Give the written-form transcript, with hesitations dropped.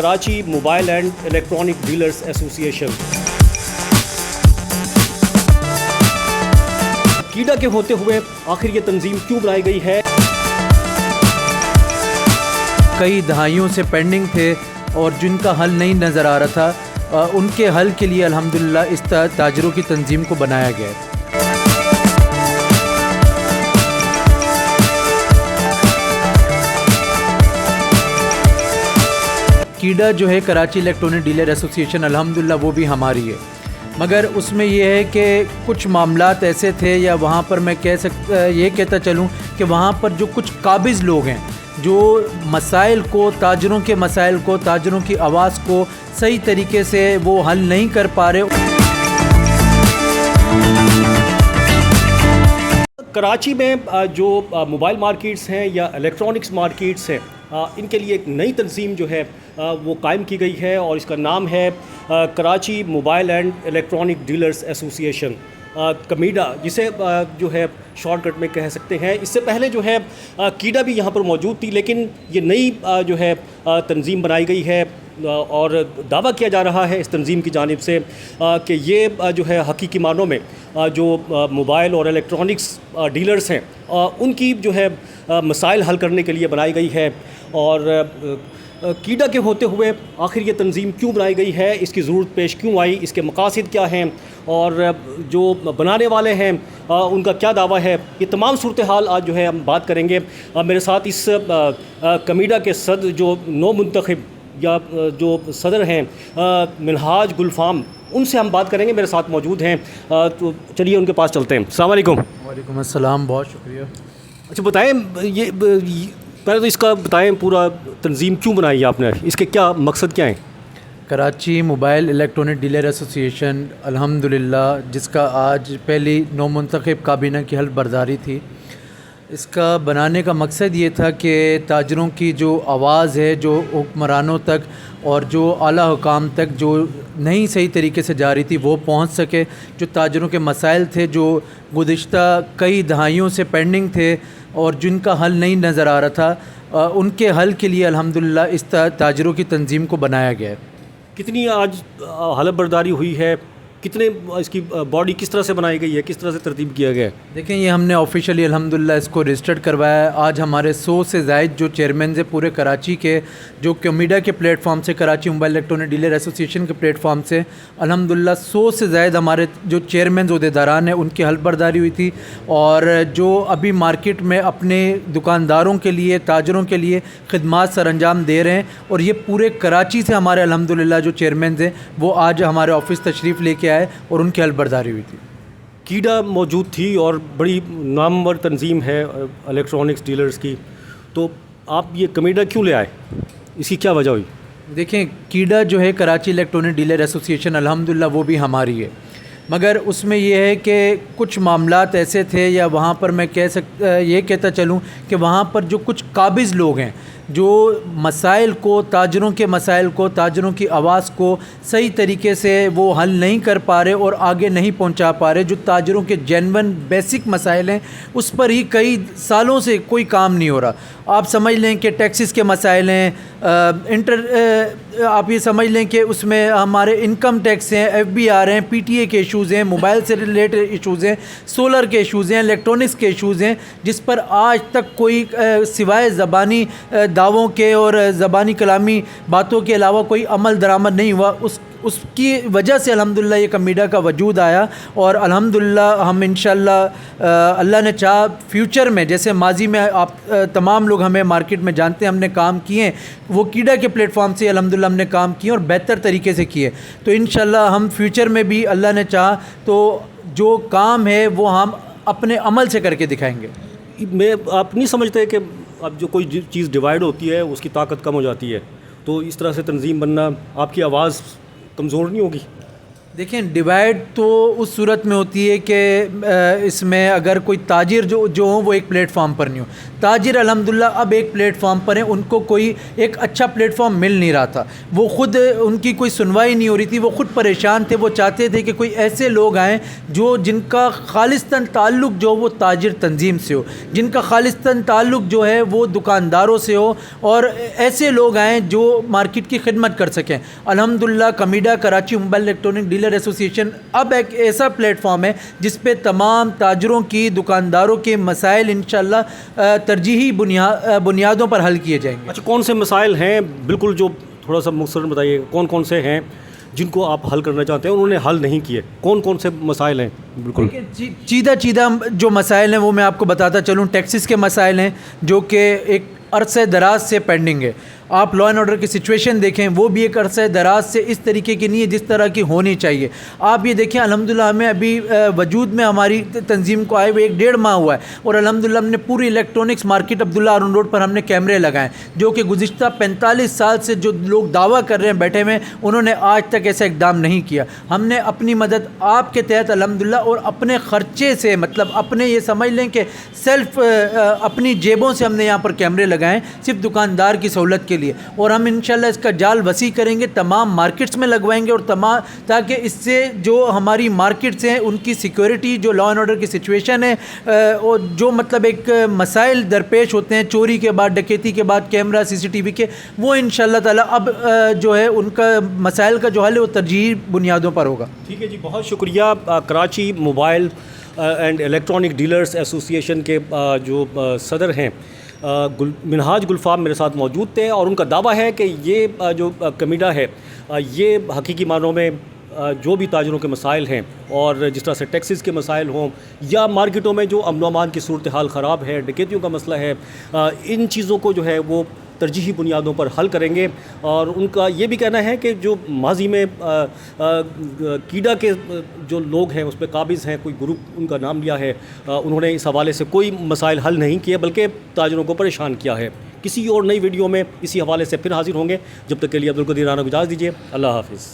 Karachi mobile and electronic dealers ایسوسی ایشن کیڈا کے ہوتے ہوئے آخر یہ تنظیم کیوں بنائی گئی ہے؟ کئی دہائیوں سے پینڈنگ تھے اور جن کا حل نہیں نظر آ رہا تھا، ان کے حل کے لیے الحمدللہ اس تاجروں کی تنظیم کو بنایا گیا ہے۔ کیڈا جو ہے کراچی الیکٹرانک ڈیلر ایسوسی ایشن، الحمدللہ وہ بھی ہماری ہے، مگر اس میں یہ ہے کہ کچھ معاملات ایسے تھے، یا وہاں پر میں یہ کہتا چلوں کہ وہاں پر جو کچھ قابض لوگ ہیں جو مسائل کو، تاجروں کے مسائل کو، تاجروں کی آواز کو صحیح طریقے سے وہ حل نہیں کر پا رہے۔ کراچی میں جو موبائل مارکیٹس ہیں یا الیکٹرانکس مارکیٹس ہیں، ان کے لیے ایک نئی تنظیم جو ہے وہ قائم کی گئی ہے، اور اس کا نام ہے Karachi mobile and electronic dealers ایسوسی ایشن، کمیڈا، جسے جو ہے شارٹ کٹ میں کہہ سکتے ہیں۔ اس سے پہلے جو ہے کیڈا بھی یہاں پر موجود تھی، لیکن یہ نئی جو ہے تنظیم بنائی گئی ہے، اور دعویٰ کیا جا رہا ہے اس تنظیم کی جانب سے کہ یہ جو ہے حقیقی معنوں میں جو موبائل اور الیکٹرانکس ڈیلرز ہیں ان کی جو ہے مسائل حل کرنے کے لیے بنائی گئی ہے۔ اور کیڈا کے ہوتے ہوئے آخر یہ تنظیم کیوں بنائی گئی ہے، اس کی ضرورت پیش کیوں آئی، اس کے مقاصد کیا ہیں، اور جو بنانے والے ہیں ان کا کیا دعویٰ ہے، یہ تمام صورتحال آج جو ہے ہم بات کریں گے۔ میرے ساتھ اس کمیڈا کے صدر جو نو منتخب یا جو صدر ہیں منہاج گلفام، ان سے ہم بات کریں گے، میرے ساتھ موجود ہیں، تو چلیے ان کے پاس چلتے ہیں۔ السلام علیکم۔ وعلیکم السلام، بہت شکریہ۔ اچھا بتائیں، یہ پہلے تو اس کا بتائیں پورا تنظیم کیوں بنائی ہے آپ نے، اس کے کیا مقصد کیا ہیں؟ کراچی موبائل الیکٹرانک ڈیلر ایسوسی ایشن الحمدللہ، جس کا آج پہلی نو منتخب کابینہ کی حلف برداری تھی، اس کا بنانے کا مقصد یہ تھا کہ تاجروں کی جو آواز ہے، جو حکمرانوں تک اور جو اعلیٰ حکام تک جو نہیں صحیح طریقے سے جا رہی تھی وہ پہنچ سکے، جو تاجروں کے مسائل تھے جو گزشتہ کئی دہائیوں سے پینڈنگ تھے اور جن کا حل نہیں نظر آ رہا تھا، ان کے حل کے لیے الحمدللہ اس تاجروں کی تنظیم کو بنایا گیا ہے۔ کتنی آج حلف برداری ہوئی ہے، کتنے اس کی باڈی کس طرح سے بنائی گئی ہے، کس طرح سے ترتیب کیا گیا ہے؟ دیکھیں، یہ ہم نے آفیشیلی الحمدللہ اس کو رجسٹرڈ کروایا ہے۔ آج ہمارے 100 سے زائد جو چیئرمینز ہیں پورے کراچی کے، جو کمیڈا کے پلیٹ فارم سے، کراچی موبائل الیکٹرانک ڈیلر ایسوسی ایشن کے پلیٹ فارم سے الحمدللہ 100 سے زائد ہمارے جو چیئرمینز عہدیداران ہیں ان کی حلف برداری ہوئی تھی، اور جو ابھی مارکیٹ میں اپنے دکانداروں کے لیے، تاجروں کے لیے خدمات سر انجام دے رہے ہیں، اور یہ پورے کراچی سے ہمارے الحمدللہ جو چیئرمینز ہیں وہ آج ہمارے آفس تشریف لے کے آئے اور ان کی حلف برداری ہوئی تھی۔ کیڈا موجود تھی اور بڑی نامور تنظیم ہے الیکٹرانکس ڈیلرز کی، تو آپ یہ کمیڈا کیوں لے آئے، اس کی کیا وجہ ہوئی؟ دیکھیں، کیڈا جو ہے کراچی الیکٹرانک ڈیلر ایسوسی ایشن الحمدللہ وہ بھی ہماری ہے، مگر اس میں یہ ہے کہ کچھ معاملات ایسے تھے، یا وہاں پر میں یہ کہتا چلوں کہ وہاں پر جو کچھ قابض لوگ ہیں جو مسائل کو، تاجروں کے مسائل کو، تاجروں کی آواز کو صحیح طریقے سے وہ حل نہیں کر پا رہے اور آگے نہیں پہنچا پا رہے، جو تاجروں کے جینون بیسک مسائل ہیں اس پر ہی کئی سالوں سے کوئی کام نہیں ہو رہا۔ آپ سمجھ لیں کہ ٹیکسز کے مسائل ہیں، آپ یہ سمجھ لیں کہ اس میں ہمارے انکم ٹیکس ہیں، ایف بی آر ہیں، پی ٹی اے کے ایشوز ہیں، موبائل سے ریلیٹڈ ایشوز ہیں، سولر کے ایشوز ہیں، الیکٹرانکس کے ایشوز ہیں، جس پر آج تک کوئی سوائے زبانی دعووں کے اور زبانی کلامی باتوں کے علاوہ کوئی عمل درآمد نہیں ہوا۔ اس کی وجہ سے الحمدللہ یہ کمیڈا کا وجود آیا، اور الحمدللہ ہم انشاءاللہ اللہ نے چاہا فیوچر میں، جیسے ماضی میں آپ تمام لوگ ہمیں مارکیٹ میں جانتے ہیں، ہم نے کام کیے ہیں وہ کیڈا کے پلیٹ فارم سے الحمدللہ ہم نے کام کیے اور بہتر طریقے سے کیے، تو انشاءاللہ ہم فیوچر میں بھی اللہ نے چاہا تو جو کام ہے وہ ہم اپنے عمل سے کر کے دکھائیں گے۔ میں آپ نہیں سمجھتے کہ اب جو کوئی چیز ڈیوائیڈ ہوتی ہے اس کی طاقت کم ہو جاتی ہے، تو اس طرح سے تنظیم بننا، آپ کی آواز کمزور نہیں ہوگی؟ دیکھیں ڈیوائڈ تو اس صورت میں ہوتی ہے کہ اس میں اگر کوئی تاجر جو ہوں وہ ایک پلیٹ فارم پر نہیں ہو. تاجر الحمدللہ اب ایک پلیٹ فارم پر ہیں, ان کو کوئی ایک اچھا پلیٹ فارم مل نہیں رہا تھا, وہ خود ان کی کوئی سنوائی نہیں ہو رہی تھی, وہ خود پریشان تھے, وہ چاہتے تھے کہ کوئی ایسے لوگ آئیں جن کا خالصتاً تعلق جو وہ تاجر تنظیم سے ہو, جن کا خالصتاً تعلق جو ہے وہ دکانداروں سے ہو, اور ایسے لوگ آئیں جو مارکیٹ کی خدمت کر سکیں. الحمدللہ کمیڈا کراچی موبائل الیکٹرانک ڈیلر ایسوسی ایشن اب ایک ایسا پلیٹ فارم ہے جس پہ تمام تاجروں کی, دکانداروں کے مسائل انشاءاللہ ترجیحی بنیادوں پر حل کیے جائیں گے. اچھا, کون سے مسائل ہیں بالکل جو تھوڑا سا مختصر بتائیے, کون کون سے ہیں جن کو آپ حل کرنا چاہتے ہیں, انہوں نے حل نہیں کیے, کون سے مسائل ہیں؟ بالکل چیدہ جو مسائل ہیں وہ میں آپ کو بتاتا چلوں. ٹیکسز کے مسائل ہیں جو کہ ایک عرصہ دراز سے پینڈنگ ہے. آپ لا اینڈ آرڈر کی سچویشن دیکھیں, وہ بھی ایک عرصہ دراز سے اس طریقے کی نہیں ہے جس طرح کی ہونی چاہیے. آپ یہ دیکھیں الحمدللہ ہمیں ابھی وجود میں ہماری تنظیم کو آئے ہوئے 1.5 ماہ ہوا ہے, اور الحمدللہ ہم نے پوری الیکٹرانکس مارکیٹ عبداللہ ہارون روڈ پر ہم نے کیمرے لگائے جو کہ گزشتہ 45 سال سے جو لوگ دعویٰ کر رہے ہیں بیٹھے ہوئے, انہوں نے آج تک ایسا اقدام نہیں کیا. ہم نے اپنی مدد آپ کے تحت الحمدللہ اور اپنے خرچے سے, مطلب اپنے یہ سمجھ لیں کہ سیلف اپنی جیبوں سے ہم نے یہاں پر کیمرے لگائے ہیں صرف دکاندار کی سہولت کے لیے, اور ہم انشاءاللہ اس کا جال وسیع کریں گے, تمام مارکیٹس میں لگوائیں گے, اور تاکہ اس سے جو ہماری مارکیٹس ہیں ان کی سیکیورٹی, جو لا اینڈ آرڈر کی سچویشن ہے, اور جو مطلب ایک مسائل درپیش ہوتے ہیں چوری کے بعد, ڈکیتی کے بعد, کیمرہ CCTV کے, وہ انشاءاللہ تعالی اب جو ہے ان کا مسائل کا جو حل ہے وہ ترجیحی بنیادوں پر ہوگا. ٹھیک ہے جی, بہت شکریہ. Karachi mobile and electronic dealers ایسوسی ایشن کے جو صدر ہیں منہاج گلفام میرے ساتھ موجود تھے, اور ان کا دعویٰ ہے کہ یہ جو کمیڈا ہے یہ حقیقی معنوں میں جو بھی تاجروں کے مسائل ہیں, اور جس طرح سے ٹیکسز کے مسائل ہوں یا مارکیٹوں میں جو امن و امان کی صورتحال خراب ہے, ڈکیتیوں کا مسئلہ ہے, ان چیزوں کو جو ہے وہ ترجیحی بنیادوں پر حل کریں گے. اور ان کا یہ بھی کہنا ہے کہ جو ماضی میں کیڈا کے جو لوگ ہیں اس پہ قابض ہیں, کوئی گروپ ان کا نام لیا ہے, انہوں نے اس حوالے سے کوئی مسائل حل نہیں کیے بلکہ تاجروں کو پریشان کیا ہے. کسی اور نئی ویڈیو میں اسی حوالے سے پھر حاضر ہوں گے. جب تک کے لیے عبدالقدیر رانا کو اجازت دیجیے. اللہ حافظ.